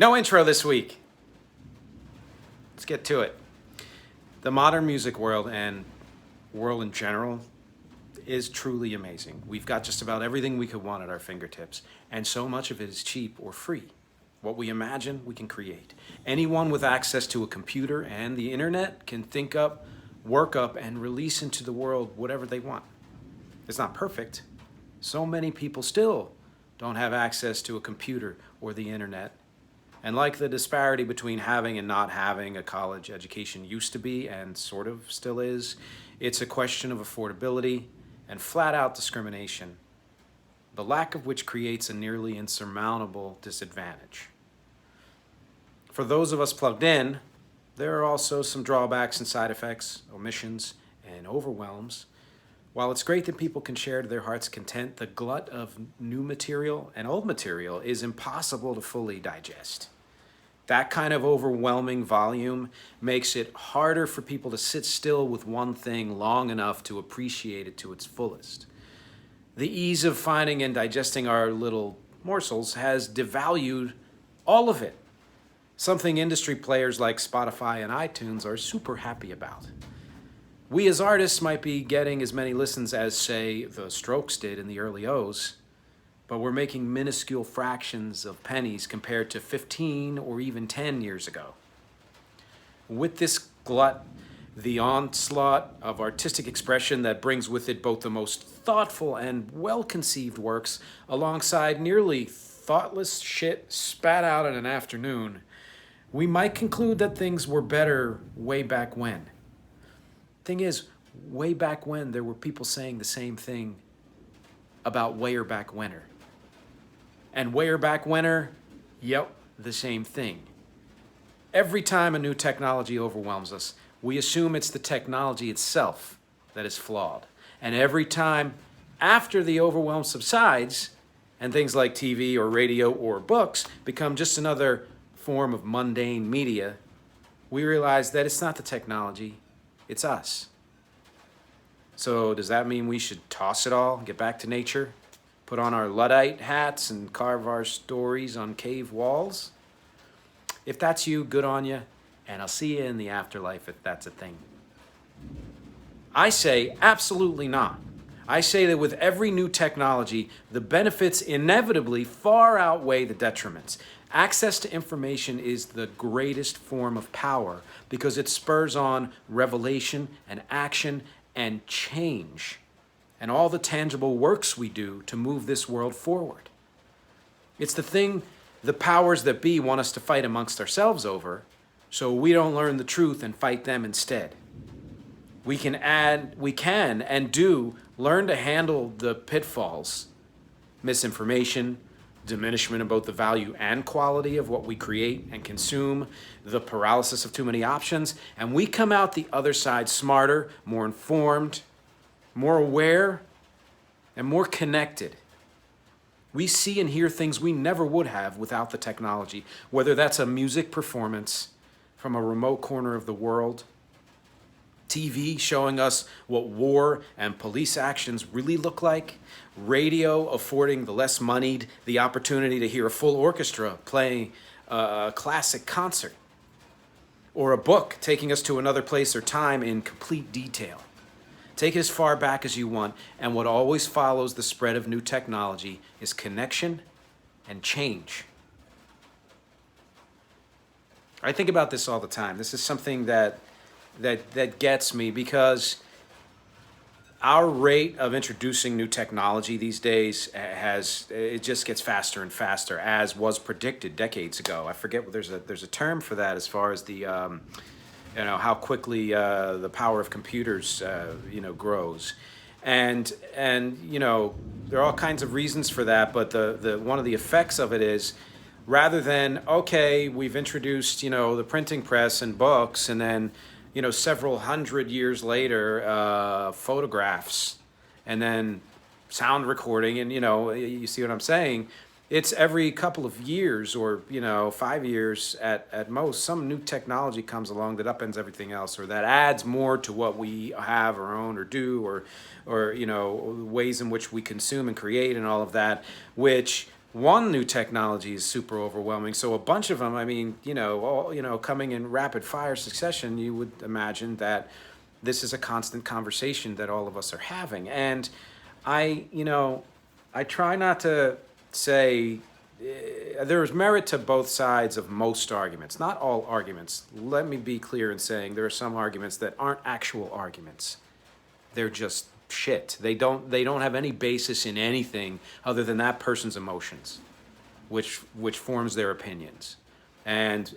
No intro this week. Let's get to it. The modern music world and world in general is truly amazing. We've got just about everything we could want at our fingertips, and so much of it is cheap or free. What we imagine, we can create. Anyone with access to a computer and the internet can think up, work up, and release into the world whatever they want. It's not perfect. So many people still don't have access to a computer or the internet. And like the disparity between having and not having a college education used to be, and sort of still is, it's a question of affordability and flat out discrimination, the lack of which creates a nearly insurmountable disadvantage. For those of us plugged in, there are also some drawbacks and side effects, omissions, and overwhelms. While it's great that people can share to their heart's content, the glut of new material and old material is impossible to fully digest. That kind of overwhelming volume makes it harder for people to sit still with one thing long enough to appreciate it to its fullest. The ease of finding and digesting our little morsels has devalued all of it, something industry players like Spotify and iTunes are super happy about. We as artists might be getting as many listens as, say, the Strokes did in the early O's, but we're making miniscule fractions of pennies compared to 15 or even 10 years ago. With this glut, the onslaught of artistic expression that brings with it both the most thoughtful and well-conceived works alongside nearly thoughtless shit spat out in an afternoon, we might conclude that things were better way back when. Thing is, way back when, there were people saying the same thing about wayer back whenner. And wayer back whenner, yep, the same thing. Every time a new technology overwhelms us, we assume it's the technology itself that is flawed. And every time after the overwhelm subsides, and things like TV or radio or books become just another form of mundane media, we realize that it's not the technology, it's us. So does that mean we should toss it all, get back to nature, put on our Luddite hats and carve our stories on cave walls? If that's you, good on you, and I'll see you in the afterlife if that's a thing. I say absolutely not. I say that with every new technology, the benefits inevitably far outweigh the detriments. Access to information is the greatest form of power because it spurs on revelation and action and change and all the tangible works we do to move this world forward. It's the thing the powers that be want us to fight amongst ourselves over, so we don't learn the truth and fight them instead. We can and do learn to handle the pitfalls, misinformation, diminishment of both the value and quality of what we create and consume, the paralysis of too many options, and we come out the other side smarter, more informed, more aware, and more connected. We see and hear things we never would have without the technology, whether that's a music performance from a remote corner of the world, TV showing us what war and police actions really look like, radio affording the less moneyed the opportunity to hear a full orchestra playing a classic concert, or a book taking us to another place or time in complete detail. Take it as far back as you want, and what always follows the spread of new technology is connection and change. I think about this all the time. This is something that gets me because our rate of introducing new technology these days it just gets faster and faster, as was predicted decades ago. I forget, there's a term for that as far as the how quickly the power of computers grows, and there are all kinds of reasons for that, but the one of the effects of it is, rather than, okay, we've introduced the printing press and books, and then several hundred years later, photographs, and then sound recording, and you see what I'm saying? It's every couple of years or 5 years at most, some new technology comes along that upends everything else, or that adds more to what we have or own or do, or ways in which we consume and create and all of that, which one new technology is super overwhelming. So a bunch of them, I mean, all, coming in rapid fire succession, you would imagine that this is a constant conversation that all of us are having. And I try not to say there is merit to both sides of most arguments, not all arguments. Let me be clear in saying there are some arguments that aren't actual arguments. They're just shit. They don't have any basis in anything other than that person's emotions, which forms their opinions. And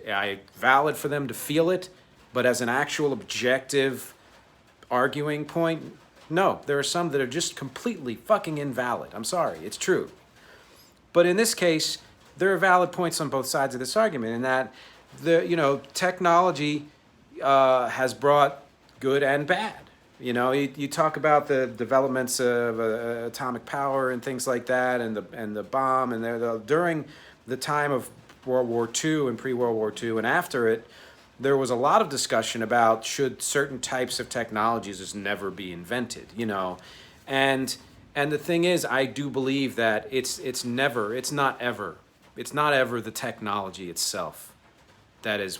valid for them to feel it, but as an actual objective arguing point, no, there are some that are just completely fucking invalid. I'm sorry, it's true. But in this case, there are valid points on both sides of this argument in that technology has brought good and bad. You talk about the developments of atomic power and things like that, and the bomb, and during the time of World War II and pre-World War II and after it, there was a lot of discussion about should certain types of technologies just never be invented, and the thing is, I do believe that it's not ever the technology itself that is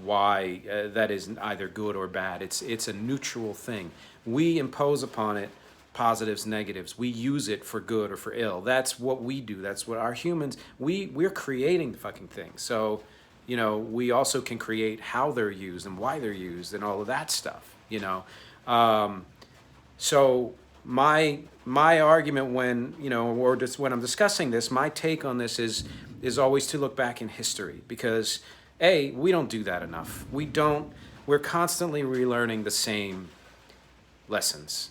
why that is either good or bad. It's a neutral thing. We impose upon it positives, negatives. We use it for good or for ill. That's what we do. That's what our humans. We're creating the fucking thing. So, we also can create how they're used and why they're used and all of that stuff. So my argument when or just when I'm discussing this, my take on this is always to look back in history, because we don't do that enough. We're constantly relearning the same lessons.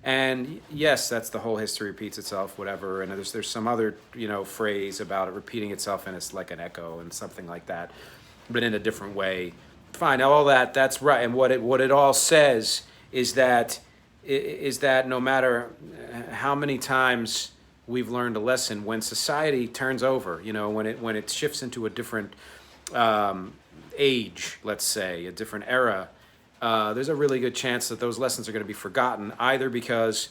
And yes, that's the whole history repeats itself, whatever. And there's some other, phrase about it repeating itself, and it's like an echo and something like that, but in a different way. Fine, all that's right. And what it all says is that no matter how many times we've learned a lesson, when society turns over, when it shifts into a different age, let's say, a different era, there's a really good chance that those lessons are going to be forgotten, either because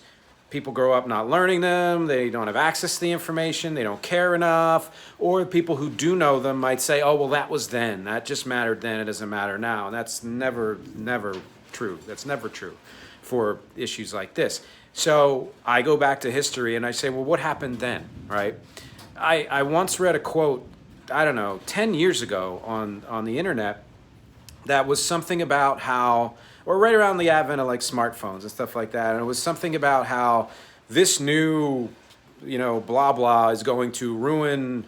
people grow up not learning them, they don't have access to the information, they don't care enough, or people who do know them might say, oh, well, that was then. That just mattered then. It doesn't matter now. And that's never true. That's never true for issues like this. So I go back to history and I say, well, what happened then, right? I once read a quote, 10 years ago on the internet, that was something about how, or right around the advent of like smartphones and stuff like that, and it was something about how this new, blah blah is going to ruin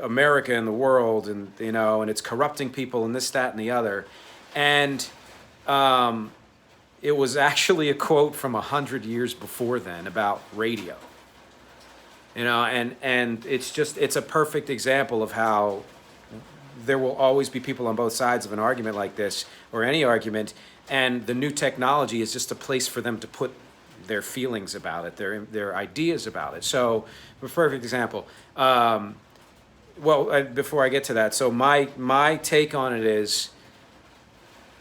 America and the world, and and it's corrupting people and this, that, and the other, and it was actually a quote from 100 years before then about radio. And it's a perfect example of how there will always be people on both sides of an argument like this, or any argument, and the new technology is just a place for them to put their feelings about it, their ideas about it. So, a perfect example. Before I get to that, so my take on it is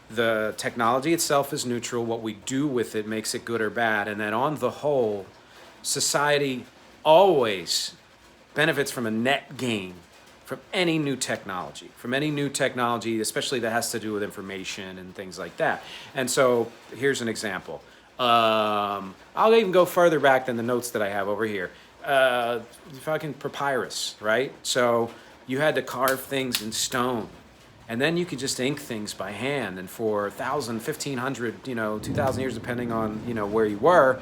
the technology itself is neutral. What we do with it makes it good or bad, and then on the whole, society always benefits from a net gain from any new technology, especially that has to do with information and things like that. And so here's an example. I'll even go further back than the notes that I have over here. Fucking papyrus, right? So you had to carve things in stone, and then you could just ink things by hand. And for 1,000, 1,500, 2,000 years, depending on, where you were,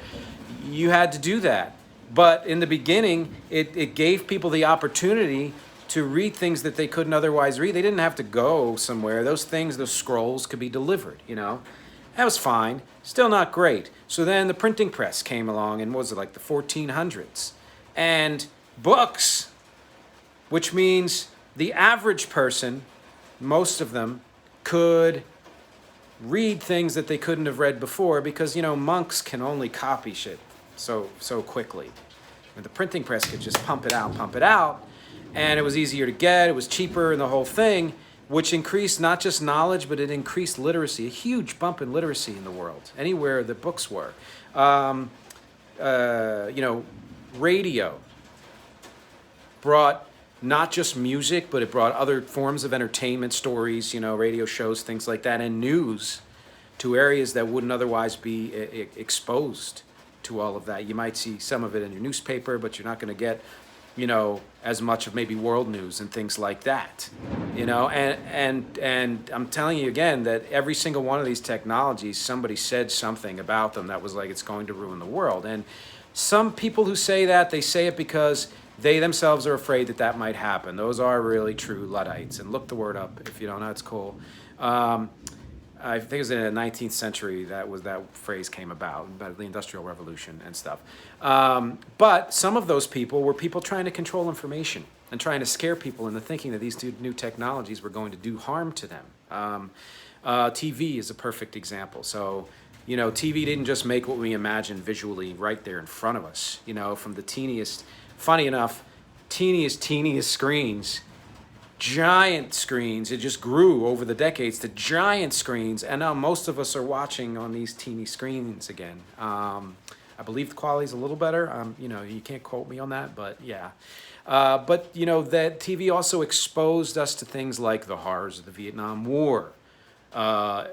you had to do that. But in the beginning, it gave people the opportunity to read things that they couldn't otherwise read. They didn't have to go somewhere. Those scrolls could be delivered, That was fine. Still not great. So then the printing press came along, and what was it, like the 1400s? And books, which means the average person, most of them, could read things that they couldn't have read before, because, monks can only copy shit so quickly. And the printing press could just pump it out, and it was easier to get, it was cheaper, and the whole thing, which increased not just knowledge, but it increased literacy, a huge bump in literacy in the world, anywhere the books were. Radio. brought not just music, but it brought other forms of entertainment, stories, radio shows, things like that, and news to areas that wouldn't otherwise be exposed to all of that. You might see some of it in your newspaper, but you're not going to get, as much of maybe world news and things like that. And I'm telling you again that every single one of these technologies, somebody said something about them that was like it's going to ruin the world. And some people who say that, they say it because they themselves are afraid that that might happen. Those are really true Luddites. And look the word up if you don't know. It's cool. I think it was in the 19th century that phrase came about the Industrial Revolution and stuff. But some of those people were people trying to control information and trying to scare people into thinking that these two new technologies were going to do harm to them. TV is a perfect example. So, TV didn't just make what we imagine visually right there in front of us, from the teeniest, funny enough, teeniest screens, giant screens. It just grew over the decades to giant screens, and now most of us are watching on these teeny screens again. I believe the quality's a little better. You can't quote me on that, but yeah. But that TV also exposed us to things like the horrors of the Vietnam War.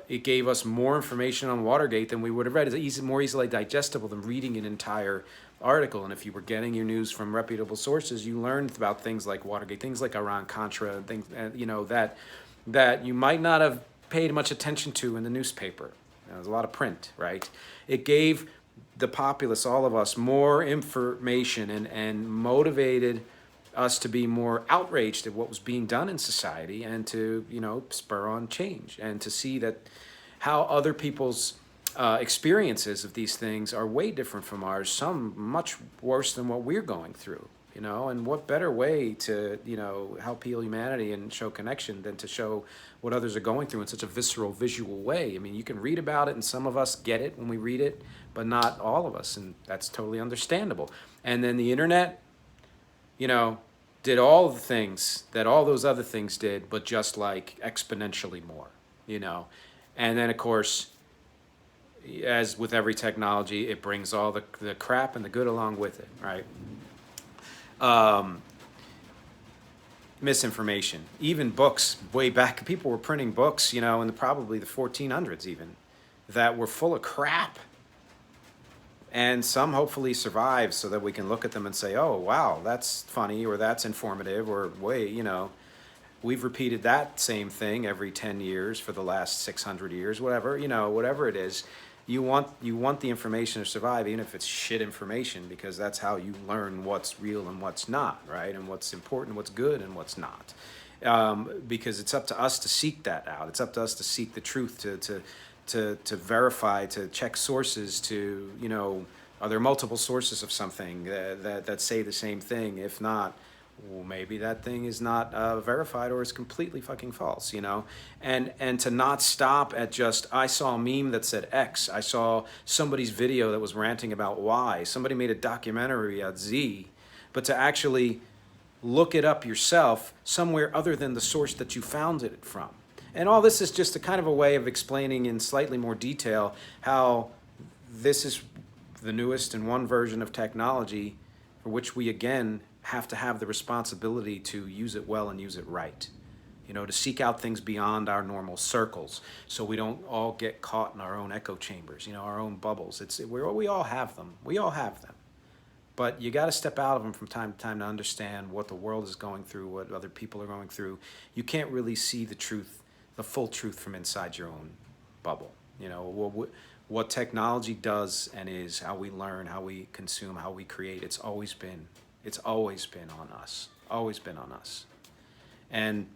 It gave us more information on Watergate than we would have read. It's more easily digestible than reading an entire article. And if you were getting your news from reputable sources, you learned about things like Watergate, things like Iran-Contra, and things that you might not have paid much attention to in the newspaper. There's a lot of print, right? It gave the populace, all of us, more information and motivated us to be more outraged at what was being done in society and to, spur on change and to see that how other people's experiences of these things are way different from ours, some much worse than what we're going through, and what better way to, help heal humanity and show connection than to show what others are going through in such a visceral, visual way. I mean, you can read about it and some of us get it when we read it, but not all of us, and that's totally understandable. And then the internet, did all the things that all those other things did, but just like exponentially more, And then, of course, as with every technology, it brings all the crap and the good along with it, right? Misinformation. Even books, way back, people were printing books, in probably the 1400s even, that were full of crap. And some hopefully survive so that we can look at them and say, oh, wow, that's funny, or that's informative, or we've repeated that same thing every 10 years for the last 600 years, whatever, whatever it is. You want the information to survive, even if it's shit information, because that's how you learn what's real and what's not, right? And what's important, what's good, and what's not. Because it's up to us to seek that out. It's up to us to seek the truth, to verify, to check sources, to, are there multiple sources of something that say the same thing? If not, well, maybe that thing is not verified or is completely fucking false, and to not stop at just, I saw a meme that said X, I saw somebody's video that was ranting about Y, somebody made a documentary at Z, but to actually look it up yourself somewhere other than the source that you found it from. And all this is just a kind of a way of explaining in slightly more detail how this is the newest and one version of technology for which we, again, have to have the responsibility to use it well and use it right. To seek out things beyond our normal circles so we don't all get caught in our own echo chambers, our own bubbles. We all have them. We all have them. But you got to step out of them from time to time to understand what the world is going through, what other people are going through. You can't really see the truth, the full truth from inside your own bubble. What technology does and is, how we learn, how we consume, how we create, it's always been on us, always been on us. And,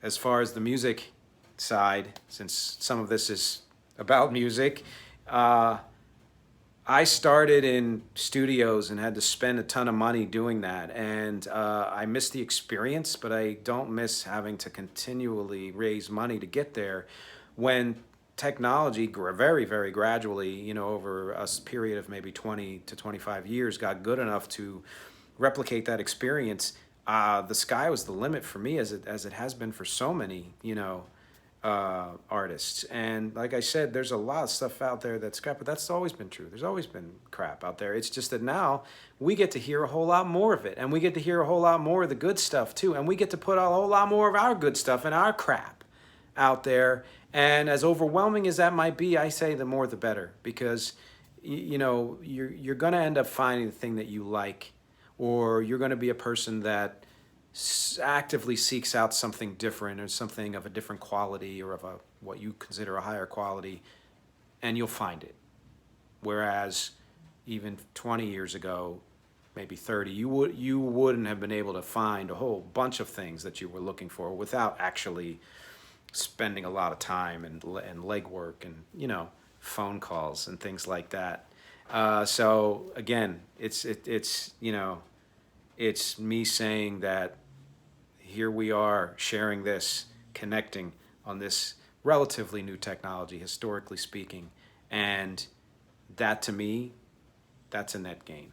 as far as the music side, since some of this is about music, I started in studios and had to spend a ton of money doing that. And I miss the experience, but I don't miss having to continually raise money to get there when technology very, very gradually, over a period of maybe 20 to 25 years, got good enough to replicate that experience. The sky was the limit for me, as it has been for so many, artists. And like I said, there's a lot of stuff out there that's crap, but that's always been true. There's always been crap out there. It's just that now we get to hear a whole lot more of it, and we get to hear a whole lot more of the good stuff too, and we get to put a whole lot more of our good stuff and our crap out there. And as overwhelming as that might be, I say the more the better, because you know, you're going to end up finding the thing that you like, or you're going to be a person that actively seeks out something different or something of a different quality or of a what you consider a higher quality, and you'll find it. Whereas even 20 years ago, maybe 30, you wouldn't have been able to find a whole bunch of things that you were looking for without actually spending a lot of time and legwork and, you know, phone calls and things like that. So again, it's you know, it's me saying that here we are sharing this, connecting on this relatively new technology, historically speaking, and that to me, that's a net gain.